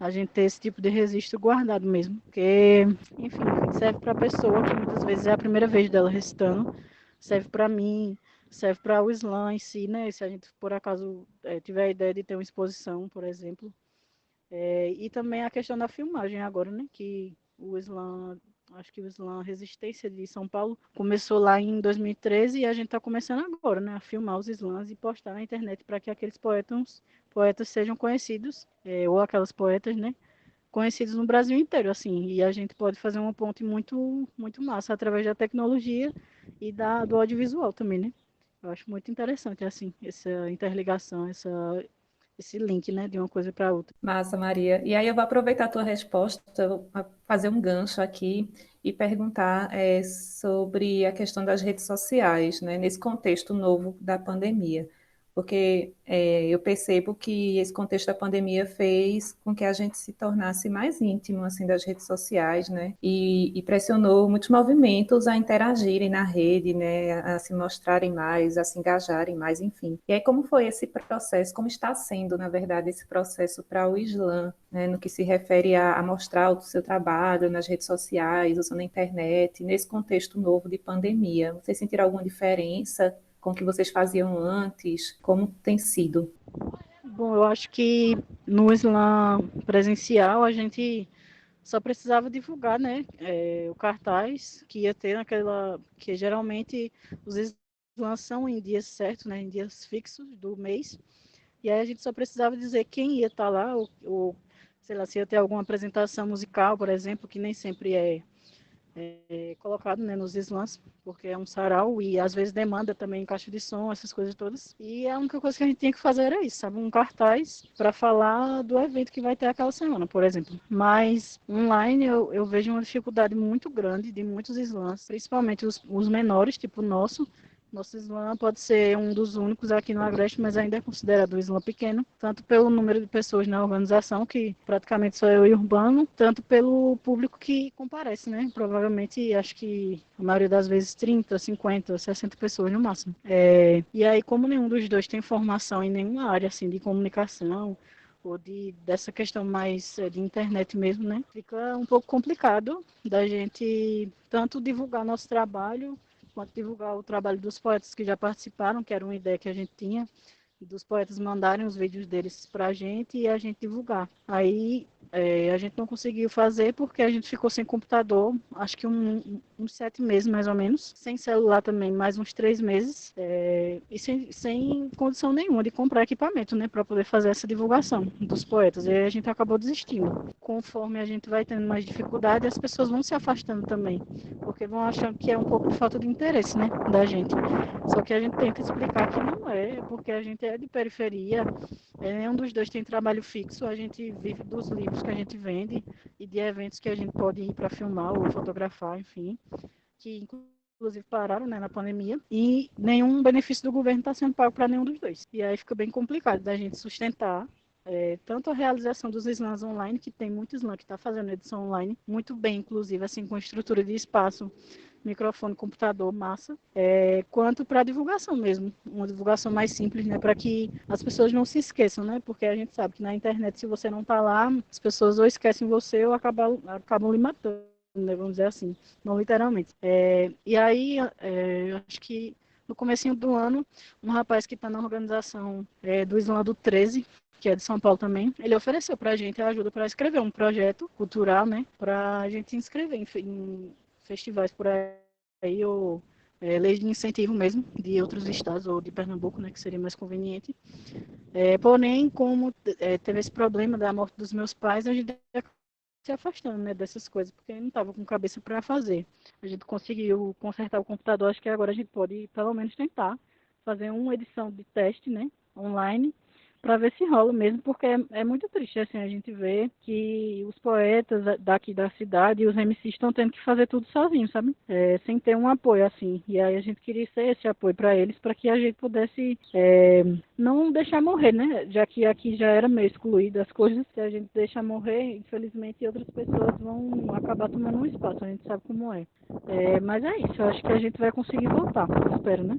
a gente ter esse tipo de registro guardado mesmo, porque, enfim, serve para a pessoa, que muitas vezes é a primeira vez dela recitando, serve para mim, serve para o slam em si, né? Se a gente, por acaso, tiver a ideia de ter uma exposição, por exemplo, e também a questão da filmagem agora, né? Que o slam, acho que o slam Resistência de São Paulo começou lá em 2013 e a gente está começando agora, né? A filmar os slams e postar na internet para que aqueles poetas sejam conhecidos, ou aquelas poetas, né? Conhecidos no Brasil inteiro, assim, e a gente pode fazer uma ponte muito, muito massa através da tecnologia e do audiovisual também, né? Eu acho muito interessante, assim, essa interligação, esse link, né, de uma coisa para outra. Massa, Maria. E aí eu vou aproveitar a tua resposta, vou fazer um gancho aqui e perguntar sobre a questão das redes sociais, né, nesse contexto novo da pandemia. Porque eu percebo que esse contexto da pandemia fez com que a gente se tornasse mais íntimo assim das redes sociais, né? E pressionou muitos movimentos a interagirem na rede, né? A se mostrarem mais, a se engajarem mais, enfim. E aí como foi esse processo? Como está sendo, na verdade, esse processo para o Islã, né? No que se refere a mostrar o seu trabalho nas redes sociais, usando a internet, nesse contexto novo de pandemia? Vocês sentiram alguma diferença com o que vocês faziam antes? Como tem sido? Bom, eu acho que no slam presencial a gente só precisava divulgar, né, o cartaz que ia ter naquela, que geralmente os slams são em dias certos, né, em dias fixos do mês, e aí a gente só precisava dizer quem ia estar lá, ou sei lá, se ia ter alguma apresentação musical, por exemplo, que nem sempre colocado, né, nos slams, porque é um sarau e às vezes demanda também caixa de som, essas coisas todas. E a única coisa que a gente tinha que fazer era isso, sabe? Um cartaz para falar do evento que vai ter aquela semana, por exemplo. Mas online eu vejo uma dificuldade muito grande de muitos slams, principalmente os menores, tipo o nosso slam pode ser um dos únicos aqui no Agreste, mas ainda é considerado um slam pequeno, tanto pelo número de pessoas na organização, que praticamente só eu e Urbano, tanto pelo público que comparece, né? Provavelmente, acho que a maioria das vezes 30, 50, 60 pessoas no máximo. E aí, como nenhum dos dois tem formação em nenhuma área assim de comunicação, ou dessa questão mais de internet mesmo, né? Fica um pouco complicado da gente tanto divulgar nosso trabalho quanto divulgar o trabalho dos poetas que já participaram, que era uma ideia que a gente tinha, dos poetas mandarem os vídeos deles para a gente e a gente divulgar. Aí a gente não conseguiu fazer porque a gente ficou sem computador, acho que uns 7 meses mais ou menos, sem celular também, mais uns 3 meses, e sem condição nenhuma de comprar equipamento, né, para poder fazer essa divulgação dos poetas. E aí a gente acabou desistindo. Conforme a gente vai tendo mais dificuldade, as pessoas vão se afastando também, porque vão achando que é um pouco de falta de interesse, né, da gente. Só que a gente tenta explicar que não é, porque a gente é de periferia, nenhum dos dois tem trabalho fixo, a gente vive dos livros que a gente vende e de eventos que a gente pode ir para filmar ou fotografar, enfim, que inclusive pararam, né, na pandemia, e nenhum benefício do governo está sendo pago para nenhum dos dois. E aí fica bem complicado da gente sustentar tanto a realização dos slams online, que tem muito slam que está fazendo edição online, muito bem, inclusive, assim, com estrutura de espaço, microfone, computador, massa, quanto para a divulgação mesmo, uma divulgação mais simples, né, para que as pessoas não se esqueçam, né, porque a gente sabe que na internet, se você não está lá, as pessoas ou esquecem você ou acabam lhe matando, né, vamos dizer assim, não literalmente. E aí, acho que no comecinho do ano, um rapaz que está na organização do Slam do 13, que é de São Paulo também, ele ofereceu para a gente ajuda para escrever um projeto cultural, né, para a gente se inscrever em festivais por aí, ou leis de incentivo mesmo, de outros estados, ou de Pernambuco, né, que seria mais conveniente. Porém, como teve esse problema da morte dos meus pais, a gente se afastando, né, dessas coisas, porque não estava com cabeça para fazer. A gente conseguiu consertar o computador, acho que agora a gente pode, pelo menos, tentar fazer uma edição de teste, né, online, para ver se rola mesmo, porque é muito triste, assim, a gente ver que os poetas daqui da cidade e os MCs estão tendo que fazer tudo sozinhos, sabe? Sem ter um apoio, assim. E aí a gente queria ser esse apoio para eles, para que a gente pudesse não deixar morrer, né? Já que aqui já era meio excluído as coisas, se a gente deixar morrer, infelizmente outras pessoas vão acabar tomando um espaço, a gente sabe como é. Mas é isso, eu acho que a gente vai conseguir voltar, espero, né?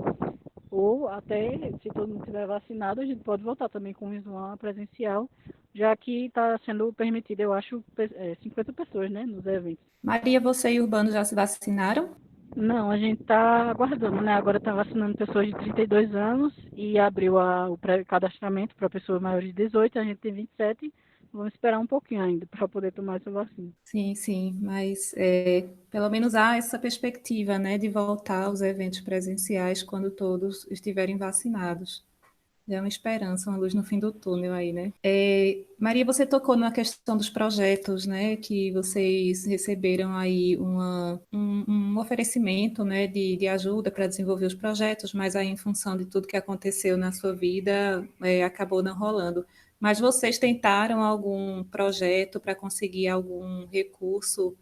Ou até, se todo mundo estiver vacinado, a gente pode voltar também com o Slam presencial, já que está sendo permitido, eu acho, 50 pessoas, né, nos eventos. Maria, você e Urbano já se vacinaram? Não, a gente está aguardando, né? Agora está vacinando pessoas de 32 anos e abriu o pré-cadastramento para pessoas maiores de 18, a gente tem 27. Vamos esperar um pouquinho ainda para poder tomar essa vacina. Sim, sim, mas pelo menos há essa perspectiva, né, de voltar aos eventos presenciais quando todos estiverem vacinados. Já é uma esperança, uma luz no fim do túnel aí, né? Maria, você tocou na questão dos projetos, né? Que vocês receberam aí um oferecimento, né? De ajuda para desenvolver os projetos, mas aí em função de tudo que aconteceu na sua vida, acabou não rolando. Mas vocês tentaram algum projeto para conseguir algum recurso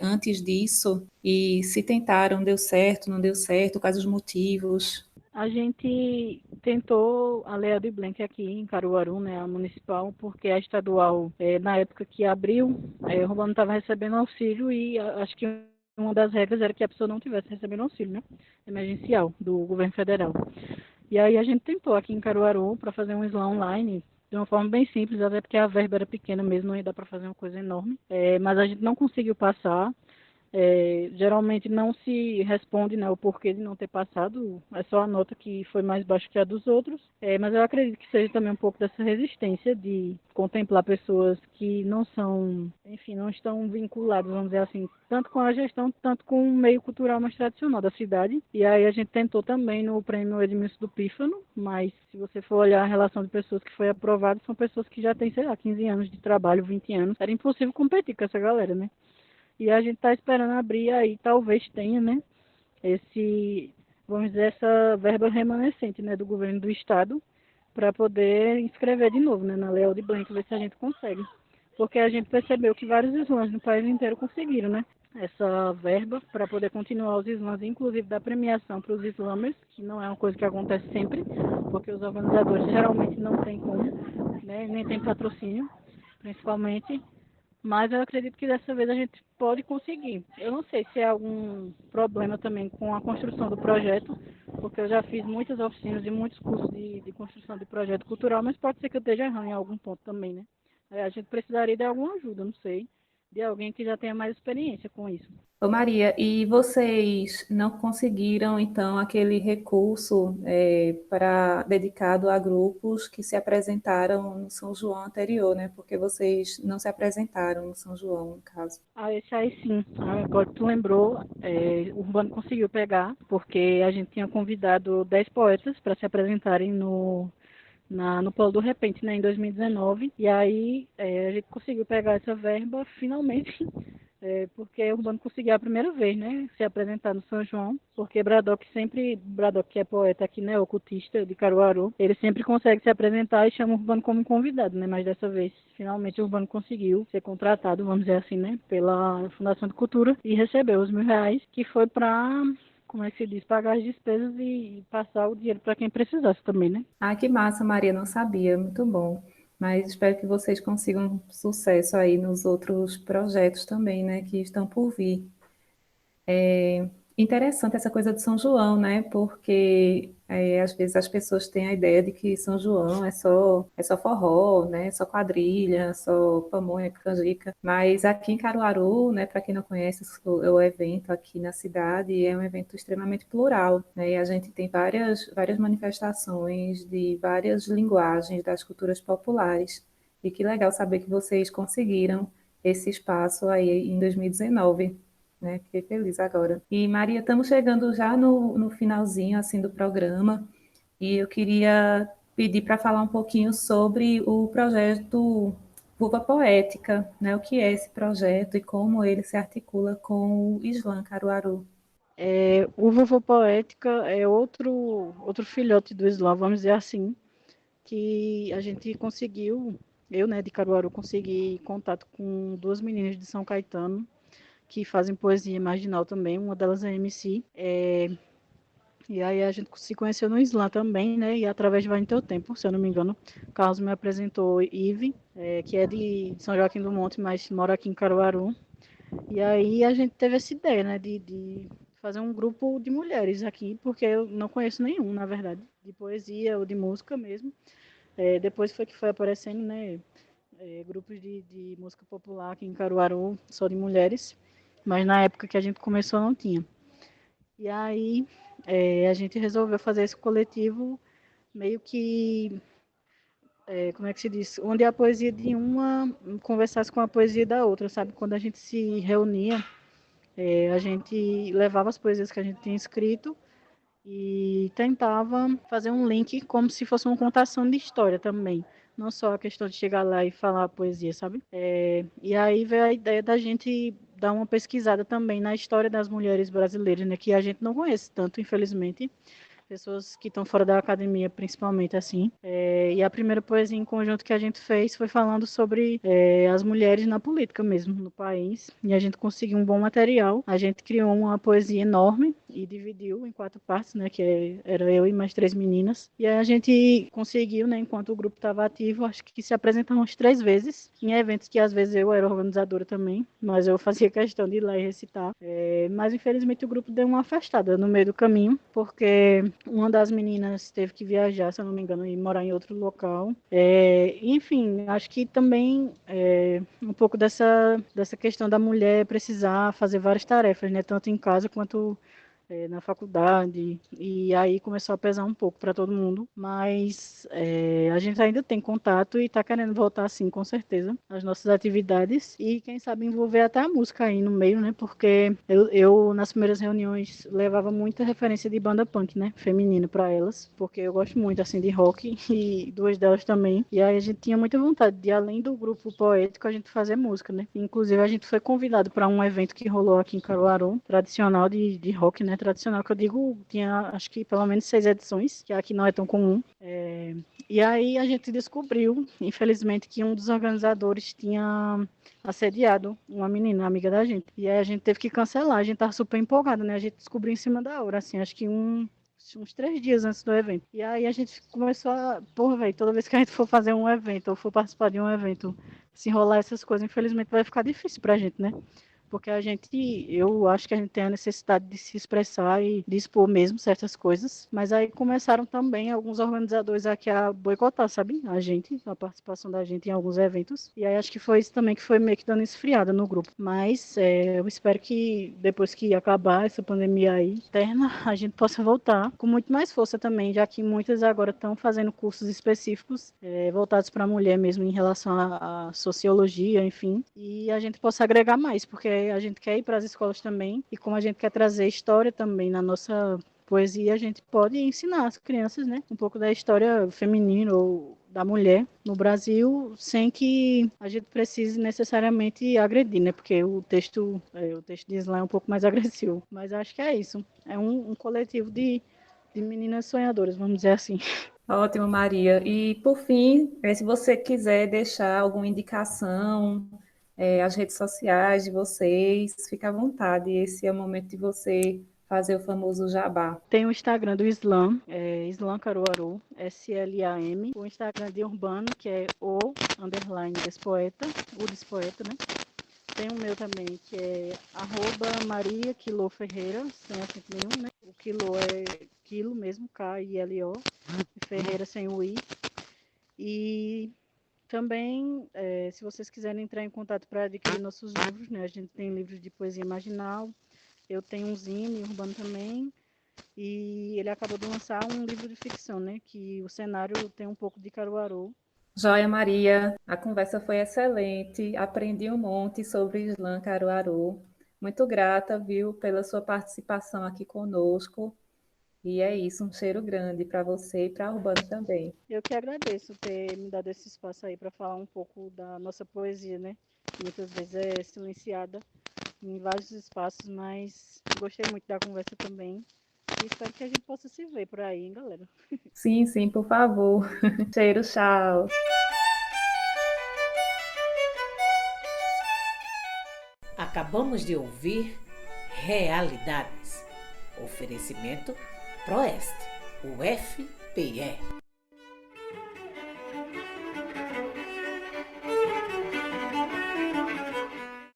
antes disso? E se tentaram, deu certo, não deu certo? Quais os motivos? A gente tentou a Lei Aldir Blanc aqui em Caruaru, né, a municipal, porque a estadual, na época que abriu, o Urbano estava recebendo auxílio e acho que uma das regras era que a pessoa não tivesse recebendo auxílio, né, emergencial do governo federal. E aí a gente tentou aqui em Caruaru para fazer um slam online, de uma forma bem simples, até porque a verba era pequena mesmo, não ia dar para fazer uma coisa enorme. Mas a gente não conseguiu passar. Geralmente não se responde, né, o porquê de não ter passado, é só a nota que foi mais baixa que a dos outros, mas eu acredito que seja também um pouco dessa resistência de contemplar pessoas que não são, enfim, não estão vinculadas, vamos dizer assim, tanto com a gestão, tanto com o meio cultural mais tradicional da cidade. E aí a gente tentou também no prêmio Edmilson do Pífano, mas se você for olhar a relação de pessoas que foi aprovado, são pessoas que já têm, sei lá, 15 anos de trabalho, 20 anos, era impossível competir com essa galera, né? E a gente está esperando abrir aí, talvez tenha, né, vamos dizer, essa verba remanescente, né, do governo do estado, para poder inscrever de novo, né, na Lei Aldir Blanc, ver se a gente consegue. Porque a gente percebeu que vários slams no país inteiro conseguiram, né, essa verba para poder continuar os slams, inclusive dar premiação para os slammers, que não é uma coisa que acontece sempre, porque os organizadores geralmente não têm como, né, nem tem patrocínio, principalmente. Mas eu acredito que dessa vez a gente pode conseguir. Eu não sei se é algum problema também com a construção do projeto, porque eu já fiz muitas oficinas e muitos cursos de construção de projeto cultural, mas pode ser que eu esteja errando em algum ponto também, né? A gente precisaria de alguma ajuda, não sei, de alguém que já tenha mais experiência com isso. Ô Maria, e vocês não conseguiram, então, aquele recurso para dedicado a grupos que se apresentaram no São João anterior, né? Porque vocês não se apresentaram no São João, no caso. Esse aí sim. Agora que tu lembrou, o Urbano conseguiu pegar, porque a gente tinha convidado 10 poetas para se apresentarem no Polo do Repente, né, em 2019, e aí a gente conseguiu pegar essa verba finalmente, porque o Urbano conseguiu a primeira vez, né, se apresentar no São João, porque Bradock que é poeta aqui, né, ocultista de Caruaru, ele sempre consegue se apresentar e chama o Urbano como convidado, né, mas dessa vez, finalmente, o Urbano conseguiu ser contratado, vamos dizer assim, né, pela Fundação de Cultura e recebeu os R$ 1.000, que foi para, como é que se diz, pagar as despesas e passar o dinheiro para quem precisasse também, né? Ah, que massa, Maria, não sabia, muito bom. Mas espero que vocês consigam sucesso aí nos outros projetos também, né, que estão por vir. Interessante essa coisa de São João, né? Porque às vezes as pessoas têm a ideia de que São João é só forró, né? Só quadrilha, só pamonha, canjica. Mas aqui em Caruaru, né? Para quem não conhece, o evento aqui na cidade é um evento extremamente plural, né? E a gente tem várias manifestações de várias linguagens das culturas populares. E que legal saber que vocês conseguiram esse espaço aí em 2019, né? Fiquei feliz agora. E Maria, estamos chegando já no finalzinho assim do programa e eu queria pedir para falar um pouquinho sobre o projeto Vulva Poética, né? O que é esse projeto e como ele se articula com o Islã Caruaru. O Vovô Poética é outro filhote do Islã, vamos dizer assim, que a gente conseguiu, eu, né, de Caruaru, consegui contato com duas meninas de São Caetano, que fazem poesia marginal também, uma delas é MC, e aí a gente se conheceu no Islã também, né, e através de Vai no Teu Tempo, se eu não me engano, Carlos me apresentou Ive, que é de São Joaquim do Monte, mas mora aqui em Caruaru, e aí a gente teve essa ideia, né, de fazer um grupo de mulheres aqui, porque eu não conheço nenhum, na verdade, de poesia ou de música mesmo. Depois foi que foi aparecendo, né, grupos de música popular aqui em Caruaru, só de mulheres, mas na época que a gente começou não tinha. E aí a gente resolveu fazer esse coletivo meio que, como é que se diz, onde a poesia de uma conversasse com a poesia da outra, sabe? Quando a gente se reunia, a gente levava as poesias que a gente tinha escrito e tentava fazer um link como se fosse uma contação de história também. Não só a questão de chegar lá e falar a poesia, sabe? E aí veio a ideia da gente dar uma pesquisada também na história das mulheres brasileiras, né? Que a gente não conhece tanto, infelizmente. Pessoas que estão fora da academia, principalmente, assim. E a primeira poesia em conjunto que a gente fez foi falando sobre as mulheres na política mesmo, no país. E a gente conseguiu um bom material. A gente criou uma poesia enorme e dividiu em 4 partes, né? Era eu e mais 3 meninas. E aí a gente conseguiu, né? Enquanto o grupo estava ativo, acho que se apresentar umas 3 vezes. Em eventos que às vezes eu era organizadora também, mas eu fazia questão de ir lá e recitar. Mas infelizmente o grupo deu uma afastada no meio do caminho, porque uma das meninas teve que viajar, se eu não me engano, e morar em outro local. Enfim, acho que também um pouco dessa questão da mulher precisar fazer várias tarefas, né? Tanto em casa quanto na faculdade, e aí começou a pesar um pouco para todo mundo, mas a gente ainda tem contato e está querendo voltar, sim, com certeza, às nossas atividades, e quem sabe envolver até a música aí no meio, né, porque eu nas primeiras reuniões levava muita referência de banda punk, né, feminina para elas, porque eu gosto muito, assim, de rock, e duas delas também, e aí a gente tinha muita vontade de, além do grupo poético, a gente fazer música, né, inclusive a gente foi convidado para um evento que rolou aqui em Caruaru, tradicional de rock, né, tradicional, que eu digo, tinha acho que pelo menos 6 edições, que aqui não é tão comum. E aí a gente descobriu, infelizmente, que um dos organizadores tinha assediado uma menina, amiga da gente. E aí a gente teve que cancelar, a gente tava super empolgada, né? A gente descobriu em cima da hora, assim, acho que uns 3 dias antes do evento. E aí a gente começou a, porra, velho, toda vez que a gente for fazer um evento ou for participar de um evento, se enrolar essas coisas, infelizmente vai ficar difícil pra gente, né? Porque eu acho que a gente tem a necessidade de se expressar e de expor mesmo certas coisas, mas aí começaram também alguns organizadores aqui a boicotar, sabe? A participação da gente em alguns eventos, e aí acho que foi isso também que foi meio que dando esfriada no grupo, mas eu espero que depois que acabar essa pandemia aí interna, a gente possa voltar com muito mais força também, já que muitas agora estão fazendo cursos específicos voltados para a mulher mesmo em relação à sociologia, enfim, e a gente possa agregar mais, porque a gente quer ir para as escolas também, e como a gente quer trazer história também na nossa poesia, a gente pode ensinar as crianças, né, um pouco da história feminina ou da mulher no Brasil, sem que a gente precise necessariamente agredir, né, porque o texto de Islã é um pouco mais agressivo, mas acho que é isso, é um coletivo de meninas sonhadoras, vamos dizer assim. Ótimo, Maria. E, por fim, se você quiser deixar alguma indicação, as redes sociais de vocês, fica à vontade. Esse é o momento de você fazer o famoso jabá. Tem o Instagram do Islam, Islam Caruaru, SLAM. O Instagram de Urbano, que é _despoeta, o despoeta, né? Tem o meu também, que é Maria Quilô Ferreira, sem acento nenhum, né? O Quilô é quilo mesmo, K-I-L-O, e Ferreira sem o I. E também, se vocês quiserem entrar em contato para adquirir nossos livros, né? A gente tem livros de poesia marginal, eu tenho um zine, Urbano também, e ele acabou de lançar um livro de ficção, né? Que o cenário tem um pouco de Caruaru. Joia, Maria, a conversa foi excelente. Aprendi um monte sobre Islã Caruaru. Muito grata, viu, pela sua participação aqui conosco. E é isso, um cheiro grande para você e para a Urbano também. Eu que agradeço ter me dado esse espaço aí para falar um pouco da nossa poesia, né? Muitas vezes é silenciada em vários espaços, mas gostei muito da conversa também. E espero que a gente possa se ver por aí, hein, galera? Sim, sim, por favor. Cheiro, tchau. Acabamos de ouvir Realidades. Oferecimento Proeste, UFPE.